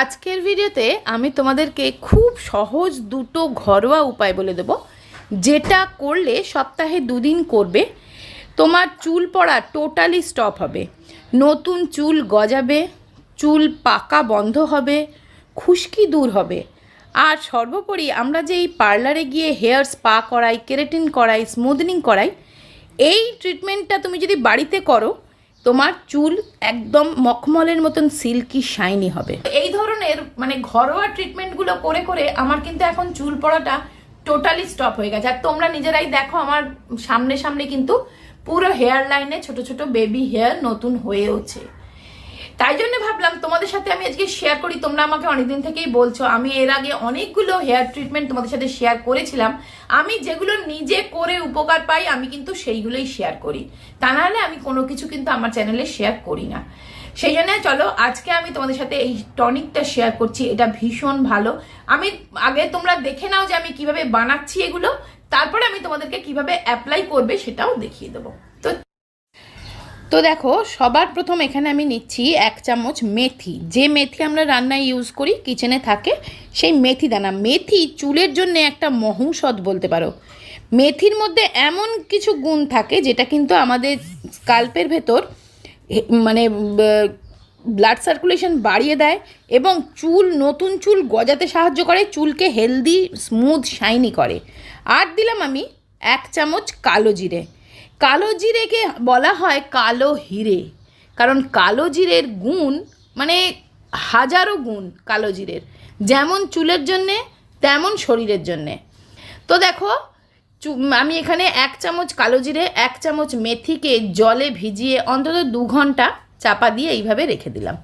আজকের ভিডিওতে আমি তোমাদেরকে খুব সহজ দুটো ঘরোয়া উপায় বলে দেব, যেটা করলে সপ্তাহে 2 দিন করবে, তোমার চুল পড়া টোটালি স্টপ হবে, নতুন চুল গজাবে, চুল পাকা বন্ধ হবে, খুশকি দূর হবে। আর সর্বোপরি আমরা যে এই পার্লারে গিয়ে হেয়ার স্পা করাই, কেরাটিন করাই, স্মুথনিং করাই, এই ট্রিটমেন্টটা তুমি যদি বাড়িতে করো তোমার চুল একদম মখমলের মতন সিল্কি শাইনি হবে। এই ধরনের ঘরোয়া ট্রিটমেন্টগুলো করে করে আমার কিন্তু এখন চুল পড়াটা টোটালি স্টপ হয়ে গেছে। আর তোমরা নিজেরাই দেখো আমার সামনে সামনে কিন্তু পুরো হেয়ার লাইনে ছোট ছোট বেবি হেয়ার নতুন হয়েওছে। তাই জন্য ভাবলাম তোমাদের সাথে আমি আজকে শেয়ার করি। তোমরা আমাকে অনেকদিন থেকেই বলছো, আমি এর আগে অনেকগুলো হেয়ার ট্রিটমেন্ট তোমাদের সাথে শেয়ার করেছিলাম। আমি যেগুলো নিজে করে উপকার পাই আমি কিন্তু সেইগুলোই শেয়ার করি, তা নাহলে আমি কোনো কিছু কিন্তু আমার চ্যানেলে শেয়ার করি না। সেই জন্য চলো আজকে আমি তোমাদের সাথে এই টনিকটা শেয়ার করছি। এটা ভীষণ ভালো। আমি আগে তোমরা দেখে নাও যে আমি কিভাবে বানাচ্ছি এগুলো, তারপরে আমি তোমাদেরকে কিভাবে অ্যাপ্লাই করবে সেটাও দেখিয়ে দেবো। তো দেখো, সবার প্রথম এখানে আমি নিচ্ছি 1 চামচ মেথি। যে মেথি আমরা রান্নায় ইউজ করি, কিচেনে থাকে, সেই মেথি দানা। মেথি চুলের জন্য একটা মহৌষধ বলতে পারো। মেথির মধ্যে এমন কিছু গুণ থাকে যেটা কিন্তু আমাদের স্কাল্পের ভেতর ব্লাড সার্কুলেশন বাড়িয়ে দেয় এবং নতুন চুল গজাতে সাহায্য করে, চুলকে হেলদি, স্মুথ, শাইনি করে। আর দিলাম আমি 1 চামচ কালো জিরে। কালো জিরেকে বলা হয় কালো হিরে, কারণ কালো জিরের গুণ হাজারো গুণ কালো জিরের, যেমন চুলের জন্যে তেমন শরীরের জন্যে। তো দেখো, আমি এখানে 1 চামচ কালো জিরে, 1 চামচ মেথিকে জলে ভিজিয়ে অন্তত 2 ঘন্টা চাপা দিয়ে এইভাবে রেখে দিলাম।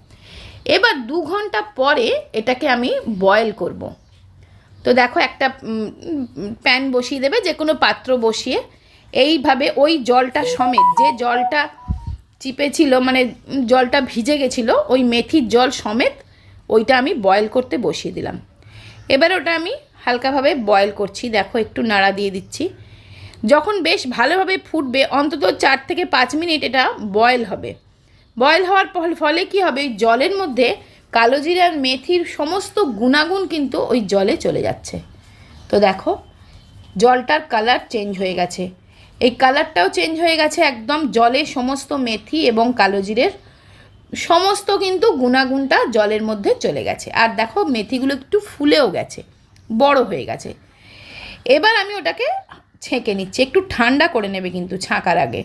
এবার 2 ঘন্টা পরে এটাকে আমি বয়েল করব। তো দেখো, একটা প্যান বসিয়ে দেবে, যে কোনো পাত্র বসিয়ে এইভাবে ওই জলটা সমেত, যে জলটা চিপেছিল জলটা ভিজে গেছিলো, ওই মেথির জল সমেত ওইটা আমি বয়েল করতে বসিয়ে দিলাম। এবার ওটা আমি হালকাভাবে বয়েল করছি। দেখো, একটু নাড়া দিয়ে দিচ্ছি। যখন বেশ ভালোভাবে ফুটবে, অন্তত 4 থেকে 5 মিনিট এটা বয়েল হবে। বয়েল হওয়ার ফলে কি হবে, ওই জলের মধ্যে কালো জিরা আর মেথির সমস্ত গুণাগুণ কিন্তু ওই জলে চলে যাচ্ছে। তো দেখো, জলটার কালার চেঞ্জ হয়ে গেছে, এই কালারটাও চেঞ্জ হয়ে গেছে একদম। জলে সমস্ত মেথি এবং কালো জিরের সমস্ত কিন্তু গুণাগুণটা জলের মধ্যে চলে গেছে। আর দেখো, মেথিগুলো একটু ফুলেও গেছে, বড় হয়ে গেছে। এবার আমি ওটাকে ছেঁকে নিচ্ছি। একটু ঠান্ডা করে নেবে কিন্তু ছাঁকার আগে।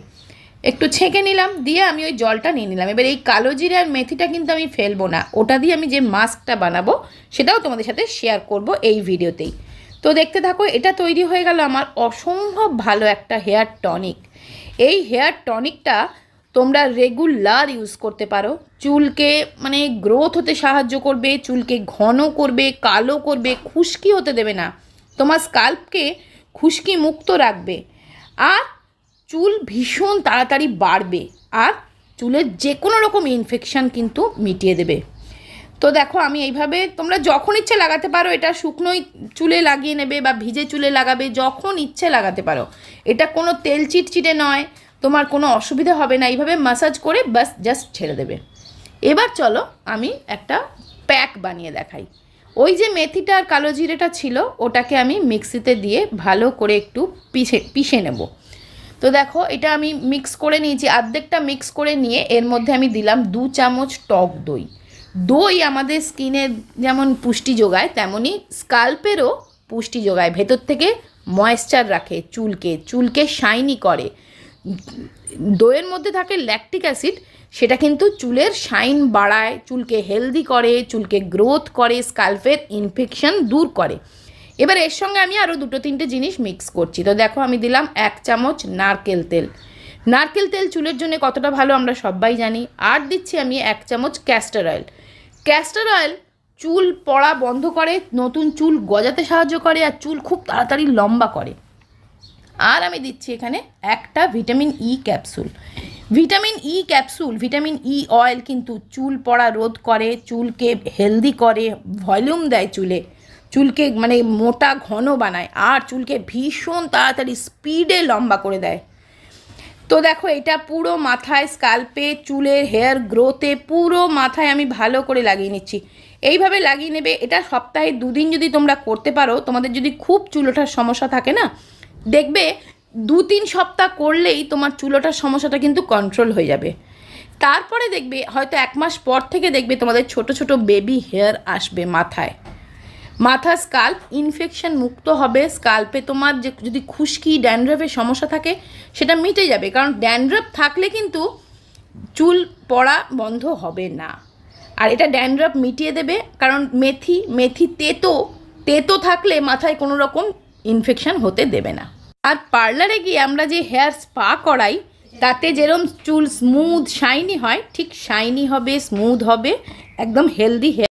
একটু ছেঁকে নিলাম, দিয়ে আমি ওই জলটা নিয়ে নিলাম। এবার এই কালো জিরে আর মেথিটা কিন্তু আমি ফেলবো না, ওটা দিয়ে আমি যে মাস্কটা বানাবো সেটাও তোমাদের সাথে শেয়ার করব এই ভিডিওতেই। তো দেখতে থাকো, এটা তৈরি হয়ে গেল আমার অসম্ভব ভালো একটা হেয়ার টনিক। এই হেয়ার টনিকটা তোমরা রেগুলার ইউজ করতে পারো। চুলকে গ্রোথ হতে সাহায্য করবে, চুলকে ঘন করবে, কালো করবে, খুশকি হতে দেবে না, তোমার স্কাল্পকে খুশকি মুক্ত রাখবে, আর চুল ভীষণ তাড়াতাড়ি বাড়বে, আর চুলের যে কোনো রকম ইনফেকশান কিন্তু মিটিয়ে দেবে। তো দেখো, আমি এইভাবে তোমরা যখন ইচ্ছে লাগাতে পারো। এটা শুকনোই চুলে লাগিয়ে নেবে বা ভিজে চুলে লাগাবে, যখন ইচ্ছে লাগাতে পারো। এটা কোনো তেল চিটচিটে নয়, তোমার কোনো অসুবিধা হবে না। এইভাবে ম্যাসাজ করে বাস জাস্ট ছেড়ে দেবে। এবার চলো আমি একটা প্যাক বানিয়ে দেখাই। ওই যে মেথিটা আর কালো জিরেটা ছিল, ওটাকে আমি মিক্সিতে দিয়ে ভালো করে একটু পিষে নেব। তো দেখো, এটা আমি মিক্স করে নিয়েছি। অর্ধেকটা মিক্স করে নিয়ে এর মধ্যে আমি দিলাম 2 চামচ টক দই। দই আমাদের স্কিনের যেমন পুষ্টি যোগায়, তেমনই স্কাল্পেরও পুষ্টি যোগায়, ভেতর থেকে ময়েশ্চার রাখে, চুলকে শাইনি করে। দইয়ের মধ্যে থাকে ল্যাকটিক অ্যাসিড, সেটা কিন্তু চুলের শাইন বাড়ায়, চুলকে হেলদি করে, চুলকে গ্রোথ করে, স্কাল্পের ইনফেকশন দূর করে। এবার এর সঙ্গে আমি আরও 2-3টে জিনিস মিক্স করছি। তো দেখো, আমি দিলাম 1 চামচ নারকেল তেল। নারকেল তেল চুলের জন্য কতটা ভালো আমরা সবাই জানি। আর দিচ্ছি আমি 1 চামচ ক্যাস্টর অয়েল। ক্যাস্টর অয়েল চুল পড়া বন্ধ করে, নতুন চুল গজাতে সাহায্য করে, আর চুল খুব তাড়াতাড়ি লম্বা করে। আর আমি দিচ্ছি এখানে একটা vitamin E capsule. Vitamin E oil কিন্তু চুল পড়া রোধ করে, চুলকে হেলদি করে, ভলিউম দেয়, চুলকে মোটা ঘন বানায়, আর চুলকে ভীষণ তাড়াতাড়ি স্পিডে লম্বা করে দেয়। তো দেখো, এটা পুরো মাথায়, স্কাল্পে, চুলের হেয়ার গ্রোথে পুরো মাথায় আমি ভালো করে লাগিয়ে নিচ্ছি। এইভাবে লাগিয়ে নেবে। এটা সপ্তাহে 2 দিন যদি তোমরা করতে পারো, তোমাদের যদি খুব চুল ওঠার সমস্যা থাকে না, দেখবে 2-3 সপ্তাহ করলেই তোমার চুল ওঠার সমস্যাটা কিন্তু কন্ট্রোল হয়ে যাবে। তারপরে দেখবে হয়তো 1 মাস পর থেকে দেখবে তোমাদের ছোট ছোট বেবি হেয়ার আসবে মাথায়। মাথা স্কাল্প ইনফেকশন মুক্ত হবে। স্কাল্পে তোমার যে যদি খুশকি ড্যান্ড্রাফের সমস্যা থাকে সেটা মিটে যাবে, কারণ ড্যান্ড্রাফ থাকলে কিন্তু চুল পড়া বন্ধ হবে না। আর এটা ড্যান্ড্রাফ মিটিয়ে দেবে, কারণ মেথি তেতো থাকলে মাথায় কোনো রকম ইনফেকশন হতে দেবে না। আর পার্লারে গিয়ে আমরা যে হেয়ার স্পা করাই, তাতে যেরকম চুল স্মুথ শাইনি হয়, ঠিক শাইনি হবে, স্মুথ হবে, একদম হেলদি হেয়ার।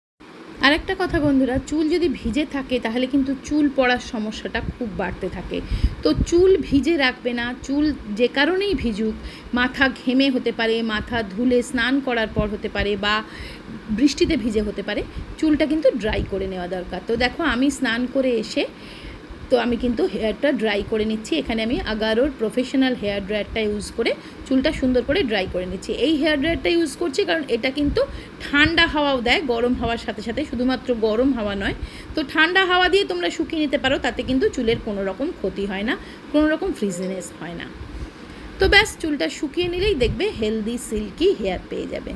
আর একটা কথা বন্ধুরা, চুল যদি ভিজে থাকে তাহলে কিন্তু চুল পড়ার সমস্যাটা খুব বাড়তে থাকে। তো চুল ভিজে রাখবে না। চুল যে কারণেই ভিজুক, মাথা ঘেমে হতে পারে, মাথা ধুলে স্নান করার পর হতে পারে, বা বৃষ্টিতে ভিজে হতে পারে, চুলটা কিন্তু ড্রাই করে নেওয়া দরকার। তো দেখো আমি স্নান করে এসে তো আমি কিন্তু হেয়ারটা ড্রাই করে নিচ্ছি। এখানে আমি আগারোর প্রফেশনাল হেয়ার ড্রায়ারটা ইউজ করে চুলটা সুন্দর করে ড্রাই করে নিচ্ছি। এই হেয়ার ড্রায়ারটা ইউজ করছি কারণ এটা কিন্তু ঠান্ডা হাওয়াও দেয়, গরম হাওয়ার সাথে সাথে, শুধুমাত্র গরম হাওয়া নয়। তো ঠান্ডা হাওয়া দিয়ে তোমরা শুকিয়ে নিতে পারো, তাতে কিন্তু চুলের কোনো রকম ক্ষতি হয় না, কোনো রকম ফ্রিজিনেস হয় না। তো ব্যাস, চুলটা শুকিয়ে নিলেই দেখবে হেলদি সিল্কি হেয়ার পেয়ে যাবে।